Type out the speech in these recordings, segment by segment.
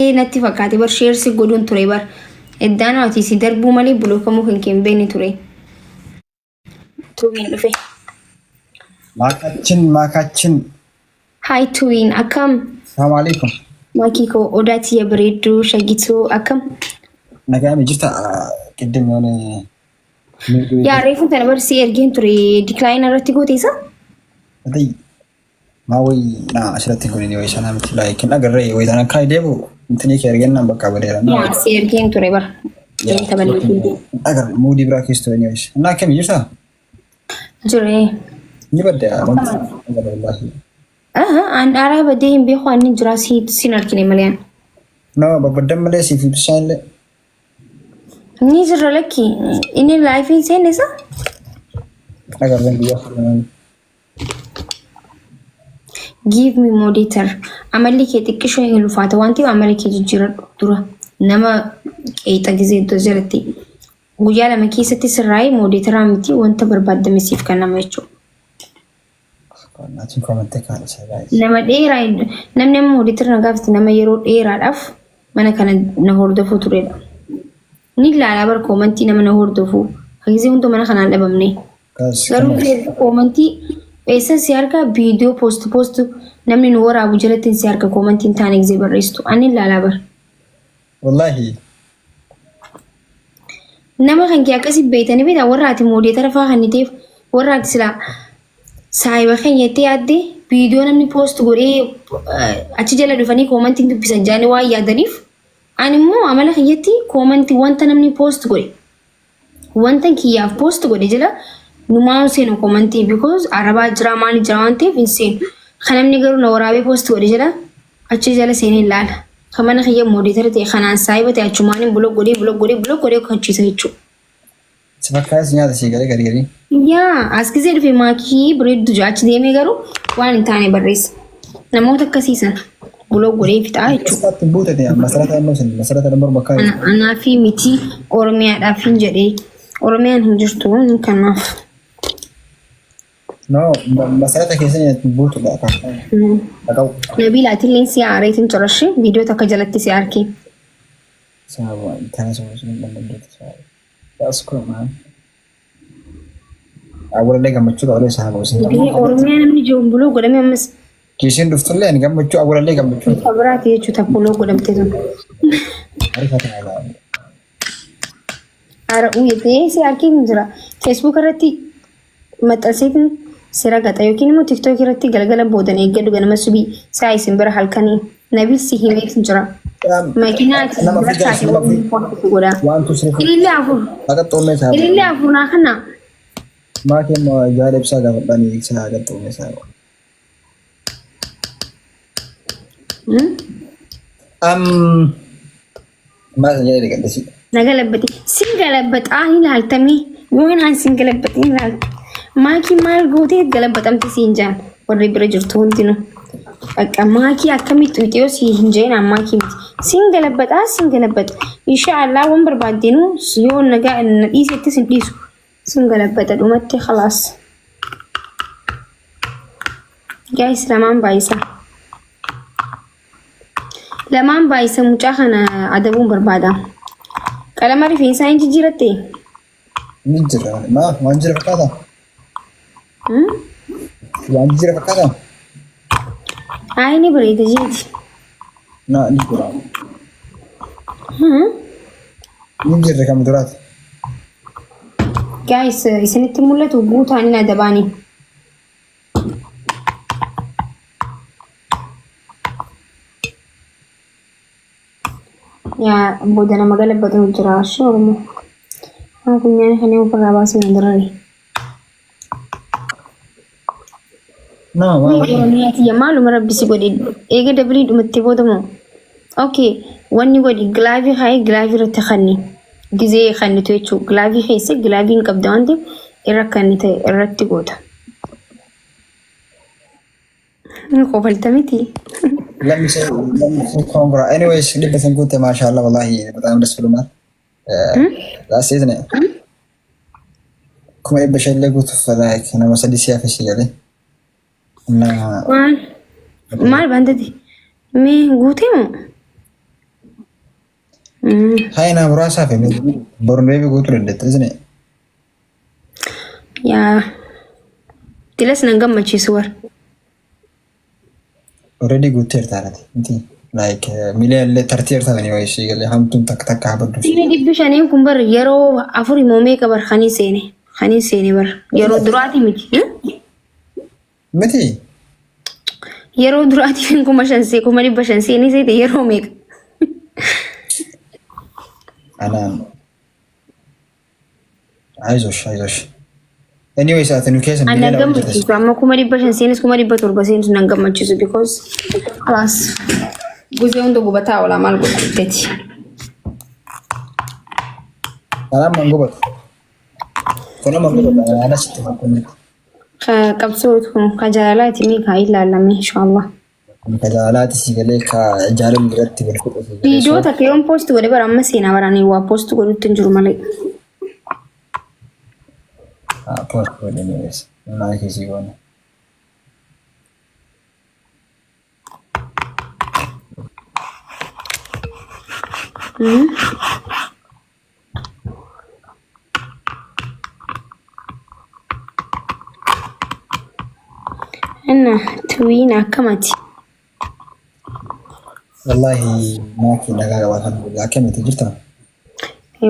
natti fakkaate bar sheersi godhuun ture bar iddaan ati si darbuu malee bulookamuu kan keen beekni ture. Tuwiin dhufe. Maakachin. Hi Tuwiin akkam? Assalamu alaikum. Maakii koo odaati yaa bareedduu shagituu akkam? Nagaame jirta qiddim yoone. Yaa reefu tana bar si ergeen ture decline irratti gooteessa? Adai maawi na asirratti kun ni wayisa namti laayikin agarree wayitana kai deebu intini ke ergennan bakka badeera. Yaa si ergeen ture bar. Agar moodi biraa keessa ni wayisa. Na kami jirta? Jure. Ni badde wallahi. An araba badee hin beeku ani jira sin arkine maleen. No babaddan malee si fi bishaan Ni jira lakki inni live in seenessa? Agar ben biya. Give me monitor. Amalli kee xiqqishoo hin ulfaata wanti amalli kee jijjiira dura nama qeexa gizee iddoo jiratti guyyaa lama keessatti sirraa'ee mooditaraa miti wanta barbaadame siif kennama jechuudha. Nama dheeraa namni amma mooditara nagaafti nama yeroo dheeraadhaaf mana kana na hordofuu turedha. Ni ilaalaa bar koomantii nama na hordofuu hagizee hundi mana kanaan dhabamne. Garuu koomantii eessa si argaa viidiyoo post namni nu waraabu jalatti si arga koomantiin taane gizee barreessitu ani ilaalaa bar. Wallahi. Nama kan kee akkasii beeytanii beektaa warra ati mooditara fa'aa kan niteef warra ati silaa saayiba kan jettee yaadde viidiyoo namni post godhee achi jala dhufanii koomantiin dubbisan jaanii waan yaadaniif ani immoo amala kiyyaatti koomantii wanta namni post godhe wanta kiyyaaf post godhe jala numaan seenu koomantii because arabaa jira maali jira waan ta'eef hin seenu kan namni garuu na waraabee post godhe jala achi jala seenee ilaala kan mana kiyya mooditara ta'e kanaan saayiba ta'e achumaan buloo godhee kachiisa jechuudha. Sebakkaas nyaata si gari. Yaa as gisee dhufe maakii bareeddu achi deemee garuu waan hin taane barreessa. Namoota akkasiisan buloo godhee fixaa jechuudha. Masarata lambar bakka. Anaa fi miti Oromiyaadhaaf hin jedhee Oromiyaan hin jirtu kanaaf. No, masarata keessatti buutudha. Nabiilaatiin si aareetiin torashee viidiyoo takka jalatti si arkee. Saawwa intaana sun danda'u. That's cool, man. Awwalallee gammachuu ta'uu isaa haguusin. Oromiyaa namni jiru buloo godhame ammas. Kiisiin dhuftullee ni gammachuu awwalallee gammachuu. Kabiraati jechuudha buloo godhamte sun. Ara uyyatee si arginu jira. Facebook irratti maxxanseetiin sira gata yookiin immoo TikTok irratti galgala boodan eeggatu ganama subii saa isin bira halkanii nabi si himeetiin jira. Makiinaati birataati godha. Ilillee afur. Ilillee afur naa kana. Maatiin yaada ibsaa gaafadhanii isaa agartuun isaa. Maal jedhee galdasi? Nagalabbati. Singalabataa ilaaltamee yoo naan singalabatii ilaalta. Maakii maal gootee galabbatamte siin jaan warri bira jirtu hundinuu. Akka maakii akkamitti wixiyoo si hin jeenaan maakii miti. Singalabbata. Inshaallah waan barbaaddeenu yoo nagaa na dhiisetti sin dhiisu. Singalabbata dhumatti khalaas. Guys lamaan baay'isa mucaa kana adabuun barbaada. Qalama rifeensaa hin jijjiiratte? Ni jira. Waan jira fakkaata? Waan jira fakkaata? Ay ni bareeda jeeti. Ni jira. Ni jira kam duraati? Guys isinitti mul'atu guutaan hin adabaanii. Yaa booda nama galabbatu jira shoorumu. Kunyaan kan yoo farraa baasee hin darare. Oromiyaati maaluma rabbisi godhe eega dabalii dhumatti boodamoo. Okay wanni godhi gilaavii haye gilaavii irratti kanni gizee kannitu jechuudha. Gilaavii keessa gilaavii hin qabda waan ta'eef irra kanni ta'e irratti goota. Qofaltamiti. Let me say congrats. Anyways, listen good, mashallah, wallahi, በጣም ደስ ብሎናል. That's isn't it? Kuma ibashalegutu falaik na masadisi yake shigale. Na maal bandati me guute mo Hai na murasa fe borun baby gutu dandeetta isne. Yaa tilas nan gammachiisu war. Already guuteer taarate. Inti like million le 30 ta'ani waa ishee galee hamtuun takka habaddu. Inni dhibbi shaniin kun bar yeroo afurii moomee qabar khanii seene bar yeroo duraati miti. Miti. Yeroo duraati fin kuma dhibba shan seenii seete yeroo meeqa. Anaan. Aizosh. Anyway, saat nu keessa Ana gammachiisu amma kuma dhibba shan seenis kuma dhibba torba seenis nan gammachiisu because alas guzee hunda gubataa oolaa maal godhateeti. Anaan mangobatu. Kuna mangobatu ana sitti fakkuun. Qabsoo kun ka jaalalaati mi ka ilaalame inshallah. Ka jaalalaati si galee ka jaalala biratti wal fudhatu. Viidiyoo takka yoon post godhe bara amma seenaa baraanii waa post godhutti hin jiru malee. Post godhe niwes. Naa keessa goone. Ana tuwiin akkamati. Wallahi maaki nagaa gabaatan guddaa akkamiti jirta?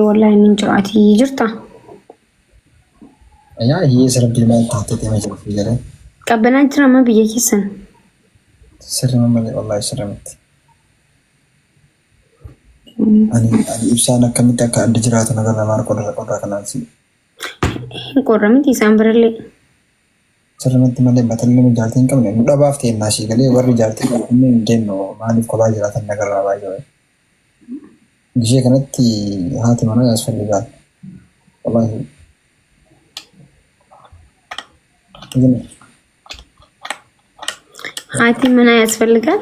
Wallahi nin jiraati jirta. Yaa hiyyeessa rabbii maal taatee deemaa jirti jedhee. Qabbanaa jira amma biyya keessan. Sirrima malee wallahi sirrimatti. Ani ibsaan akkamitti akka adda jiraatu nagarra maal qorraa kanaan si. Hin qorra miti isaan birallee. Sirrimatti malee batallee nu jaaltii hin qabne nu dhabaaf ta'e naashii galee warri jaaltii qabne hin deemnu maaliif kophaa jiraatan nagarraa baay'ee. Gishee kanatti haati manaa yaasfalligaa. Wallahi. Haati manaa yaasfalligaa?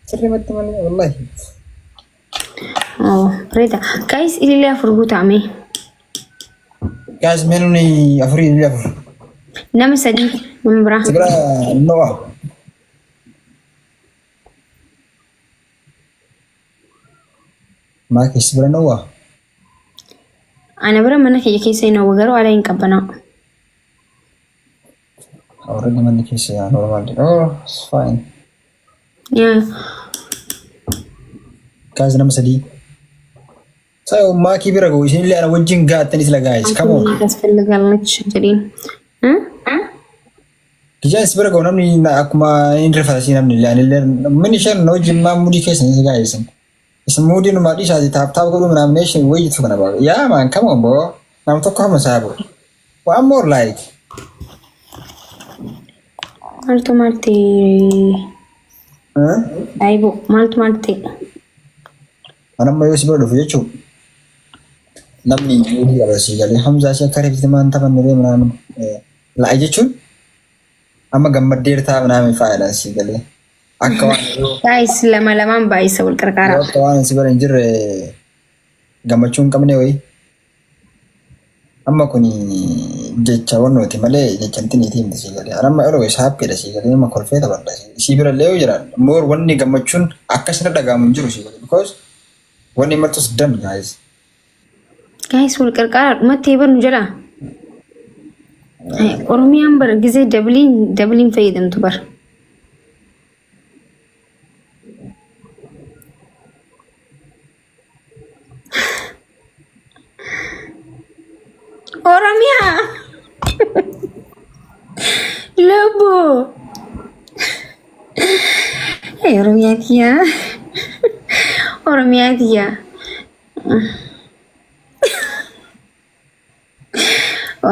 Sirrimatti malee wallahi. Oh, Reda. Guys, ilillee afur guutame. Guys, menuni afuri ilillee afur. Nama sadii nama biraa. Sibira Noa. Maaki sibira Noa. Ana bira mana kiyya keessa hin hawwa garuu ala hin qabbanaa. Already mana keessa normal. Oh, it's fine. Yeah. Guys, nama sadii. Saya maaki bira go isin illee ana wajjin gaatanis la guys. Come on. Yaasfalligaallach jedhiin. Kijaan sibira go namni akkuma inni rifata si namni illee anillee mini shan na wajjin maa mudii keessa ni guys. Isin mudii nu maadhii isaati taap godhu nomination wayitu kana ba'a. Yeah man, come on bro. Nam tokko hama saabu. One more like. Maaltu maalti? Aibu maaltu maalti? Anamma yoo sibira dhufu jechuun namni mudii agarsiisa galee hamzaa ishee akka reebsite maan taphan nuree manaan laa jechuun amma gammaddeer ta'a manaan faayidaan si galee akka waan Guys, lamaan baay'isa wal qarqara. akka waan sibira hin jirre gammachuu hin qabne wayi. Amma kun jecha wannooti malee jecha intiniitii miti si galee. Anamma yeroo isa hapheedha si galee amma kolfee taphadha. Si bira illee yoo jiran moor wanni gammachuun akkasina dhagaamu hin jiru si galee. Because wanni martus done guys. Guys, wal qarqara dhumatti eebar nu jala. Oromiyaan bar gizee dabliin fayyadamtu bar. Oromiyaa! Labo! Oromiyaa tiyaa. Oromiyaa tiyaa.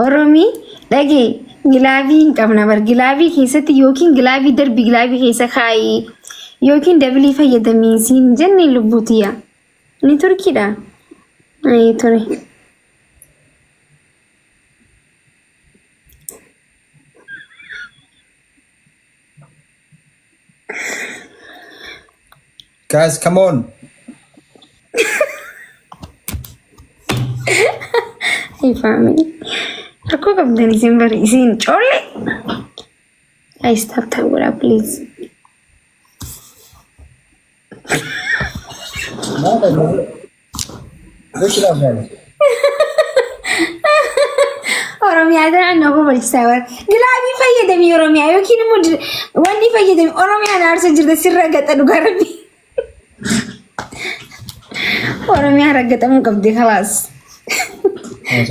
Oromii dhagee gilaavii hin qabna bar gilaavii keessatti yookiin gilaavii darbi gilaavii keessa kaayii yookiin dablii fayyadamiinsiin jenne lubbuutiya. Ni turkiidha. Ture. Guys, come on. Hey family. Aku kabdan isin bari isin chole. I stop tawura please. Gochi laaf yaale. Oromiyaa tanaan nama barsiisaa bara. Gilaabii fayyadamii Oromiyaa yookiin immoo wanni fayyadamii Oromiyaan aarsa jirta sirra gaxa dhugaa rabbi. Oromiyaa raggaxamuu qabdi khalaas.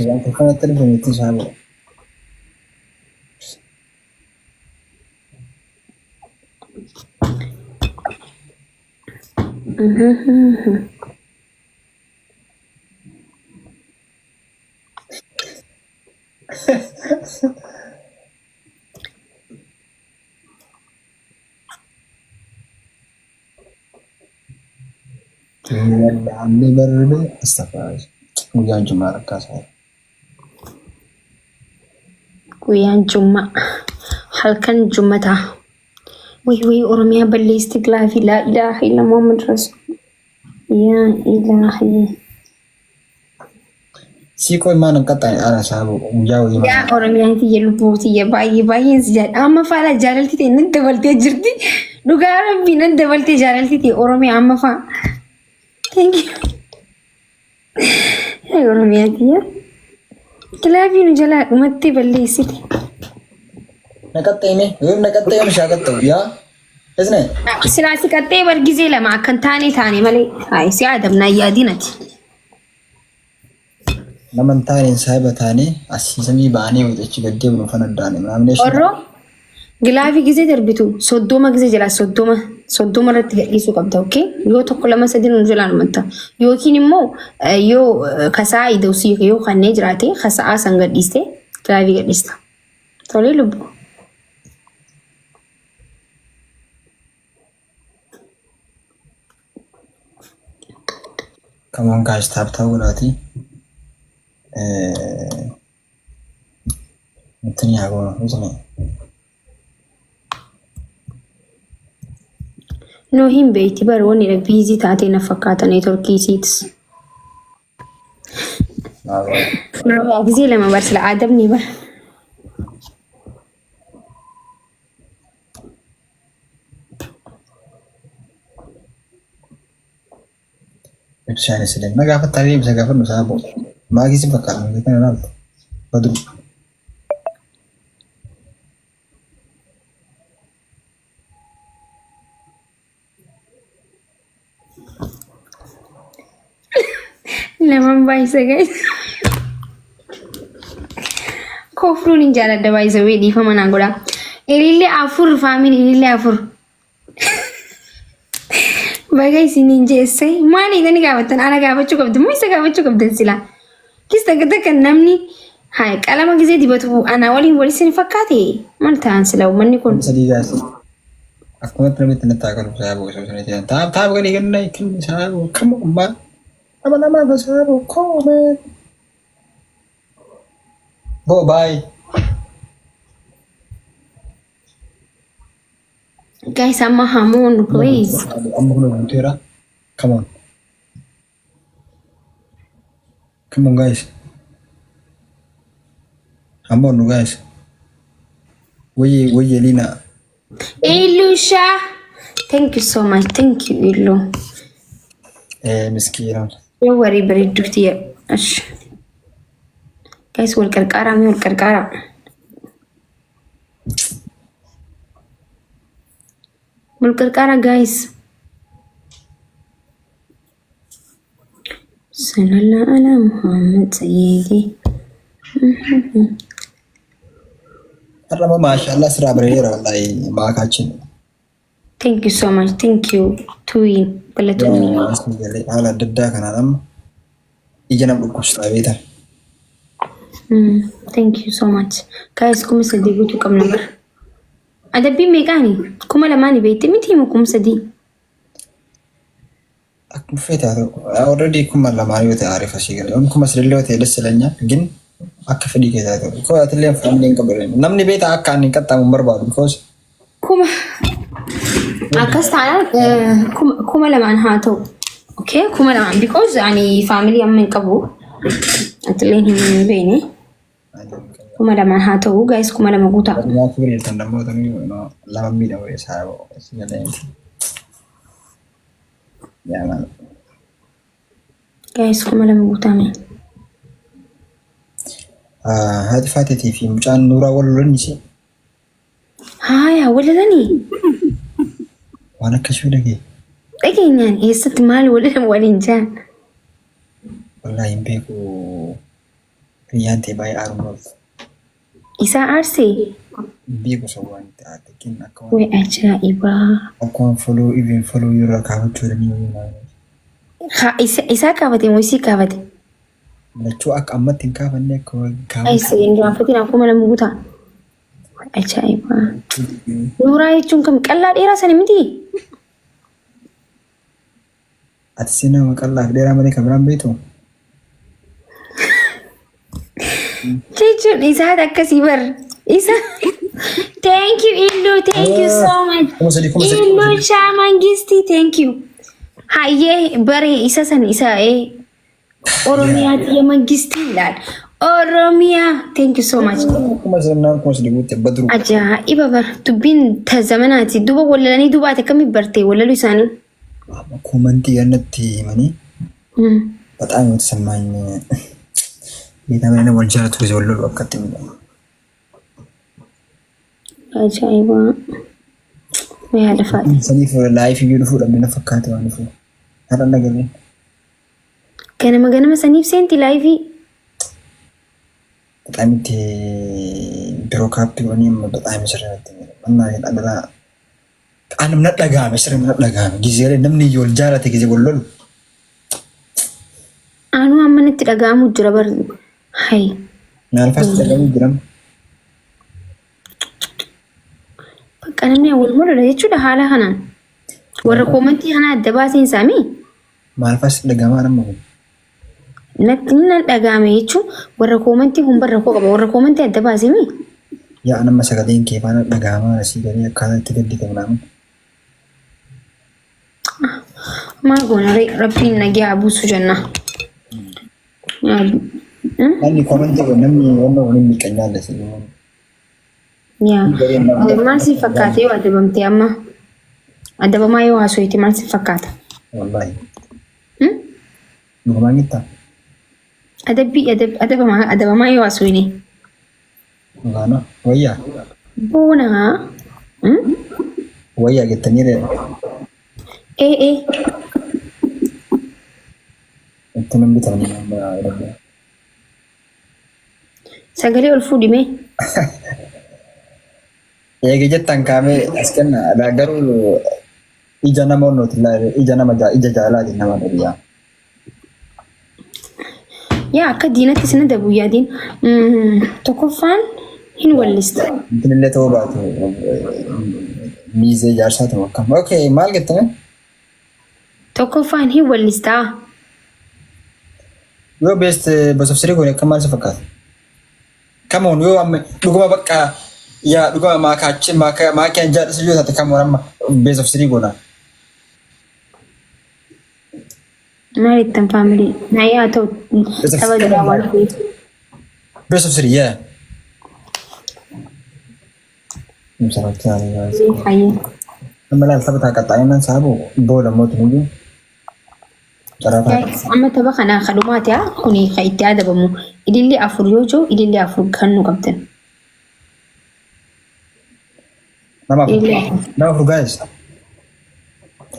Wanti kanatti dhufu miti isaa bira. Ani baru astagfirullah. Hujan cuma rekas saya. Guyaan Jumaa halkan Jumataa. Wih Oromiyaa balleessti gilaafii laa ilaaha illa Muhammad Rasul. Yaa ilaahi. Siko mana kata ana sahabu jauh ini. Yaa Oromiyaan tiyya lubbuu tiyya baay'een si jaadha. Amma faala jaalalti ta'e nan dabaltee jirti. Dhugaa rabbii nan dabaltee jaalalti ta'e Oromiyaa amma faa. Thank you. Yaa Oromiyaa tiyya. Gilaafii nu jalaa dhumatti balleessite. Nakatta ini syakattu ya. Isne. Silaasi qaxxee bargizee lama akkan taane malee. Hayi si aadamnaa yaadinati. Naman taane sahiba taane asiisamii baanee wajjin gaddee bunu fanaddaane naamneeshu. Orro gilaafii gizee darbitu soddoma gizee jala soddoma irratti gadhiisuu qabda okay? Yoo tokko lama sadii nu jalaan manta. Yookiin immoo yoo kasaa ida'usi yoo kannee jiraate kasaa san gadhiiste gilaafii gadhiista. Tolee lubbu. Come on guys, tap godhaati. Mutanii haa goonu isne. No hin beekti bara wanni dha biizii taatee na fakkaata neetworkiisiitis. Gizee lama barsila adabni bara. Ibsaan isileen na gaafattanii ibsa gaafannu saaboo. Maagisi fakkaatan beekan ilaaltu. Baduu. Laman baay'isa guys. Kofruun hin jaaladha baay'isa wee dhiifama naan godha. Ilillee afur faamiin ilillee afur. Baga isiniin jeessee maal idanii gaafatan ana gaafachuu qabdu moo isa gaafachuu qabdan sila. Kista gata kan namni haa qalama gizee dibatu ana waliin walisin fakkaate maal ta'an sila uummanni kun. Sadii gaasi. Akkuma namatti natti akalu saaboo osoo sana jedhan taap gadi ganna ikin saaboo kam umbaa. Nama saaboo koomee. Boo bye. Guys, I'm a hamon, please. I'm gonna go there. Come on. Come on, guys. I'm on, guys. Where you, Lina? Ilusha. Thank you so much. Thank you, Ilu. Miskina. Don't worry, very duty. Ash. Guys, we'll karkara. Mulkarkara guys. Sallallahu ala Muhammad sayyidi. Arama mashallah sira bareera wallahi maakachin. Thank you so much. Thank you. Tuin balatuni. Ala dadda kanadam ijanam dhukkubstaa beeta. Thank you so much. Guys, kuma sadii guutuu qabna bara. Adabbii meeqaani? Kuma lamaani beekte miti himu kuma sadii. Akkuma feetaa already kuma lamaanii yoo ta'e aariif asii gala. Kuma sadii yoo ta'e dassalanya gin akka fedhii keessaa ta'u. Koo atillee faamiliin qabu. Namni beeta akka ani qaxxaamu barbaadu because kuma akkas taanaan kuma lamaan haa ta'u. Okay, kuma lamaan because ani faamilii amma hin qabu. Atillee hin beekne. Kuma lamaan haa ta'u guys kuma lama guutaa. Nyaata bireeltan dammoo ta'uu lama miidha wayii saaboo asii gala. Yaa maal. Guys, kuma lama guutamee. Haati Faatiitii fi mucaan Nuuraa wal lolaniisi. Haaya, walalanii. Waan akkasii dhagee. Dhageenyaan eessatti maal waliin jaan? Wallaahi hin beeku. Riyyaan ta'e baay'ee aarumaaf. Isaa aarsee? Hin beeku sawwaan ta'ate kenna akka waan. Way ajaa'ibaa. Akkuma follow even follow irra kaawwachuu dandeenyu. Isaa kaafate moo isii kaafate? Lachuu akka ammatti hin kaafanne akka kaawwatu. Aisee hin gaafatin akkuma lama guutaa. Ajaa'ibaa. Nuuraa jechuun kam qallaa dheeraa sani miti? Ati si nama qallaa fi dheeraa malee kan biraan beektu? Jechuun isaa akkasii bar. Isa. Thank you Illu, thank you so much. Illu Shaamangisti, thank you. Hayyee bare isa san isa Oromiyaa tiya mangisti laal. Oromiyaa, thank you so much. Kuma sirnaan kuma sidi guutte badru. Ajaa'iba bar dubbiin ta zamanaati duba walalanii dubaate akkamitti bartee walalu isaanii? Komantii gannatti himanii. Bexaam yoo ተሰማኝ ቤታመነ ወልጃለቱ ጊዜ ወለሉ አከት የሚለው አጃኢባ ያለፋት ሰኒፍ ላይፍ ይሉፉ ለምን ፈካተ ዋንፉ አረ ነገር ነው ገነመ ሰኒፍ ሴንቲ ላይፍ በጣም ድሮ ካፕ ሆኒም በጣም ሰራተ እና ያለራ አንም ነጠጋ መስረም ነጠጋ ጊዜ ላይ ነምን ይወልጃለተ ጊዜ ወለሉ አኑ አመንት ደጋሙ ጅረበር ሃይ ናልፋስ ደጋሙ ጅረም በቃ ነኝ ወልሞለ ለይቹ ደሃላ ሀናን ወረ ኮመንቲ ሀና ደባሲን ሳሚ ማልፋስ ደጋማ ነው ነጥና ደጋማ ይቹ ወረ ኮመንቲ ሁንበር ኮ ወረ ኮመንቲ ደባሲሚ ያ አነ መሰገደን ከፋና ደጋማ ሲገኝ ካለ ትገድከ ምናምን ማጎና ረቢን ነጊያ አቡሱ ጀና Ani komanti ko namni wannan wani mikanya da su. Ya. Mal si fakkate yoo adabamte amma. Adabamaa yoo haasoo mal si fakkaata. Wallahi. Dhugumaan gitta. Adabamaa yoo haasoo ini. Dhugaana wayyaa. Boona. Wayyaa gittanii dha. Itti nan bitamanii nama jedhamu. Sagalee ol fuudhime. Eegi jettan kaamee as kenna garuu ija nama onnooti ija nama ija jaalaati nama dhibbiyaa. Yaa akka diinatti sina dabu yaadiin tokkoffaan hin wallista. Intinillee ta'uu baatu miizee jaarsaa ta'u akkam. Okay maal jettame? Tokkoffaan hin wallistaa. Yoo beest basofsirii kun akka maal si fakkaata? Kamoon yoo amma dhuguma bakka yaa dhuguma maakiyaan jaadhisa yoo taate kamoon amma beest of sirii goona. Maal ittiin faamilii? Naayaa ta'u tapha jiraa waan ta'eef. Beest of sirii yaa. Misalatti Hayyee. amma laal taphataa qaxxaayinan saabu booda mootummaa Amma tapha kanaa kadhumaati haa kuni kan itti adabamu ilillee afur yoo jiru ilillee afur kan nu qabdan. nama afur guys.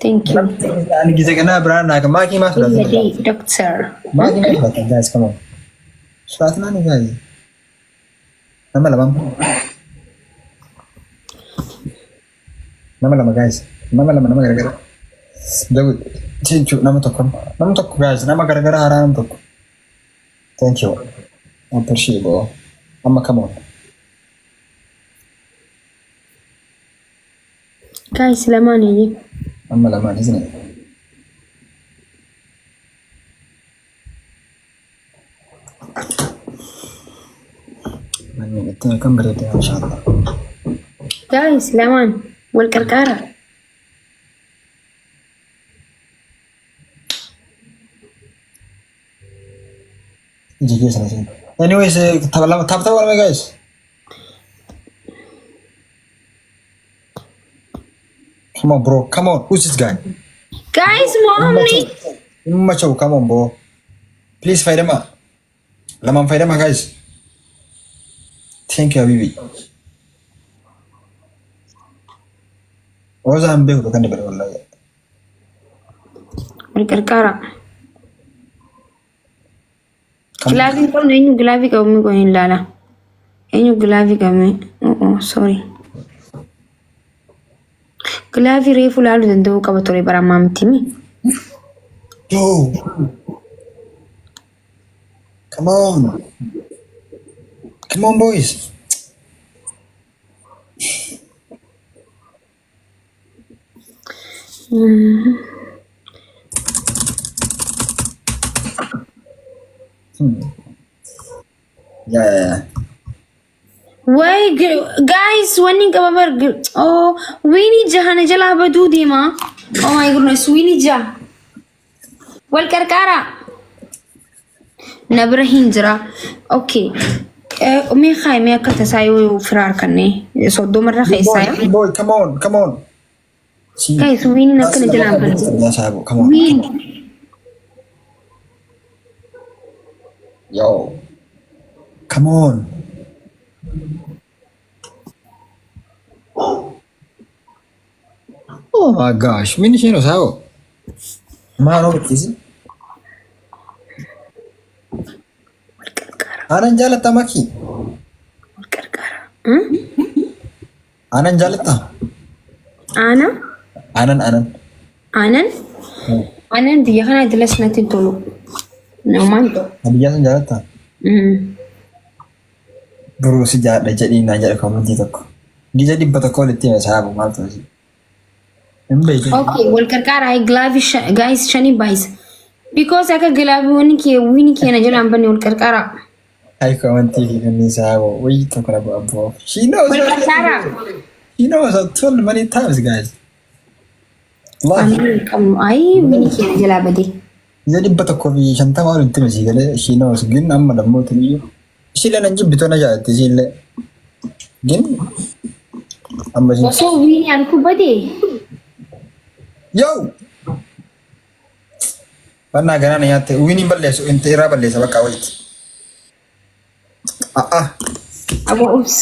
Thank you. Ani gize kana biraan naa kan maakii maa fudhatan. Illee doctor. Maakii maa fudhatan guys come on. Fudhatan ani guys. Nama lama guys. Nama garagara. Jago cincu nama tokko guys nama garagara haraa nama tokko. Thank you. Appreciate bro. Amma come on. Guys lamaan iyyee. Amma lamaan isn't it? Mani itu kan berada insyaallah. Guys lamaan wal qarqaara. Jadi selesai. Anyways, tap guys. Come on bro, come on. Who's this guy? Guys mommy. Macam come on bro. Please fayyadamaa. Lamaan fayyadamaa guys. Thank you Habibi. Roosaan beeku kan dabale wallahi. Walqarqaara. Gilaafii qabna eenyu gilaafii qabame kun hin laala. Eenyu gilaafii qabame? Sorry. Gilaafii reefu laaluu danda'uu qaba ture bara ammaa miti mi? Yo. Come on. Come on boys. Yeah. Why guys wanni qaba bar oh winnie jahana jala baduu deema. Oh my goodness winnie jah. Walqarqaara. Nabra hinjira. Okay. Me khay me akka tasaayuu firar kanne soddoo marra keessaa. Boy, come on. Guys, winnie nakana jala baduu. Come on. Winnie. Yo. Come on. Oh my gosh. Mini sino sao? Mano betis. Anan jalata maki. Walqarqaara. Anan jalata. Ana? Anan. Anan biyya kana idilas natti tolu. Namanto. Abiyya san jalata. Buru si jada jadi na jada community tokko. Di jadi bata ko letti sahabu mal to si. Okay, walqarqaara ay glavish guys shani buys. Because aka glavi winnie ke na jala ambani walqarqaara. Ay community ni sahabu. Wait to kala abo. She knows. Walqarqaara. She knows I told many times guys. Ay winnie ke na jala badi. Jadi bata ko bi shanta ma rin timsi gale she knows gin amma da motu ni. Sila nanji bitona jati sila. Gin amma si. So winnie anku badi. Yo. Panna gana na yate winnie balle so intera balle sa baka wait. Abo ups.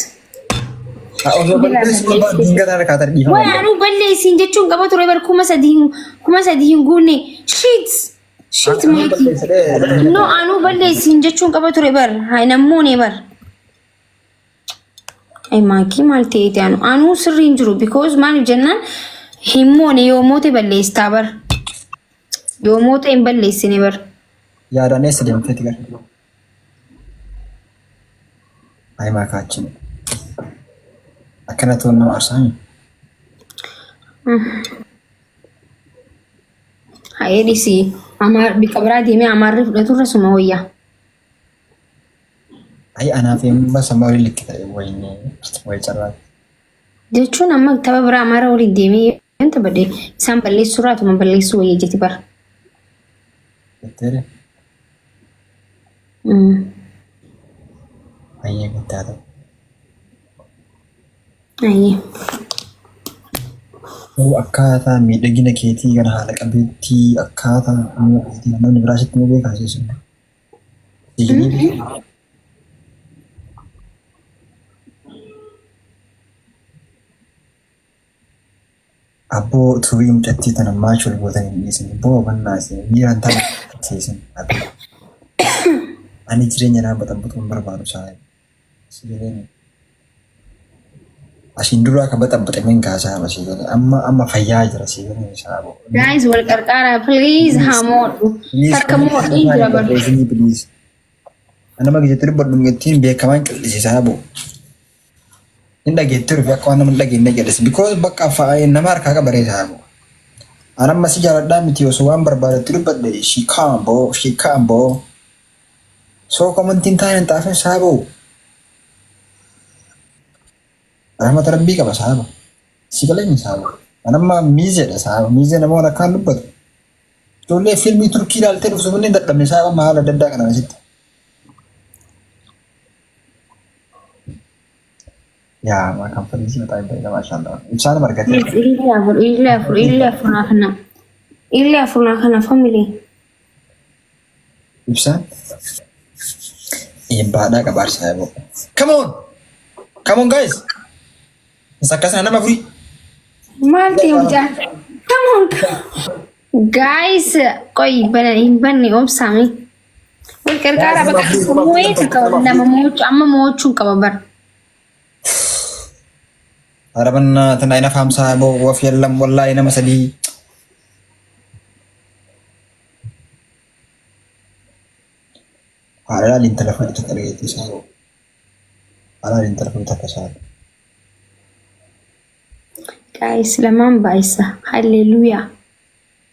Oso balle so ba dinga na kata di. Wai anu balle sin jechuun qaba ture bar kuma sadiin guune shit maki. No anu balle sin jechuun qaba ture bar hay namoone bar. Ay maki maal ta'eeti anu sirriin jiru because maaliif jennaan himmoone yoo moote balleestaa bar. Yoo moote hin balleessine bar. Yaadane sedemteti gar. Ay makachin. Akana to no asani. Haye disi amar bikabra dime amarri fudhatu rasuma wayya. Ay ana fi masa mawli likita wayne way charrat. Jechuun amma kitaba biraa amara waliin deemee wanta badee isaan balleessuu raatuma balleessuu wayya jeti bar. Tere. Ayye gutado. Ayye. Akkaataa miidhagina keetii gara haala qabeettii akkaataa namni biraa sitti ni beekaasisu. Abboo turii mucattii tana maachuu gootanii hin dhiisin. Boo bannaasi miiraan ta'a siisin. Ani jireenya naa baxabbatuu hin barbaadu saa. Asin dura akka baxabbaxe min kaasaa masii galee amma fayyaa jira sii galee isaa boo. Guys walqarqaara please hamoodhu. Takka moodhii jira bar. Please. Ana magijatti dubbadhu ittiin beekamaan qillisiisaa boo. Inda geettiru fi akka waan nama dhageenye jedhesi because bakka fa'aa nama harkaa qabaree isaa boo. Ana amma si jaaladhaa miti osoo waan barbaadetti dubbadde she calm boo. So commenting taane xaafin isaa boo. Rahmat Rabbii qaba saaba. Si galeen saaba. Anamma miizeedha saaba. Miizee namoota akkaan dubbatu. Ijoollee fiilmii Turkii ilaaltee dhufsu inni dadhabne saaba maala adda addaa kanaan asitti. Yaa maa kan fadhiisi mataa iddoo eegamaa shaallah. Ibsaan margatee. Illee afur naa kana family. ibsaan eebbaadhaa qabaarsa yaaboo. Come on guys. Sakkasana nama furii. Maalti hojjaa? Come on. Guys, qoy hin banne obsaami. Wal gargaara bakka moo'eetu qaba nama moo'u amma moo'uun qaba bara. Arabanna tana ina fahamsa yaaboo waf yallam wallahi nama sadii. Alaalin telepon itu kali itu saya. Alaalin telepon itu apa saya? Guys, lamaan baay'isa. Hallelujah.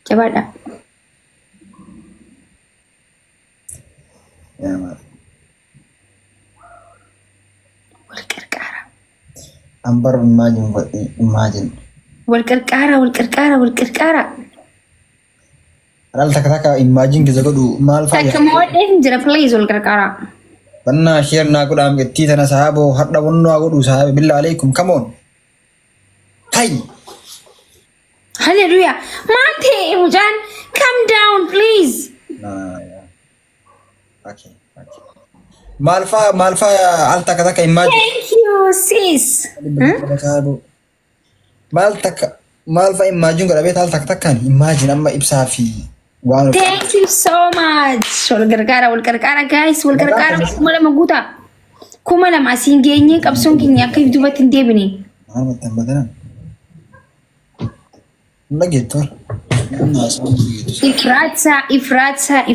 Jabaadha. Ya, Mak. Wal gargaara. Ambar imagine. Wal gargaara. Alal taka imagine kita kudu mal fa ya. Takka moo'ee jira please wal gargaara. Banna share na kudu am getti tana sahabo hadda wonno kudu sahabe billahi alaikum come on. Hai. Hallelujah. Mate, Mujan, come down, please. Nah, ya. Okay. Malfa al taka imagine. Thank you, sis. Malfa imagine kada bet al taka kan imagine amma ibsafi. Wow. Thank you so much. Wal gargaara guys, wal gargaara kuma lama asiin geenye qabsoon keenya akka dubatti hin deebine. Tambadanan. Lagi tu. Ifratsa.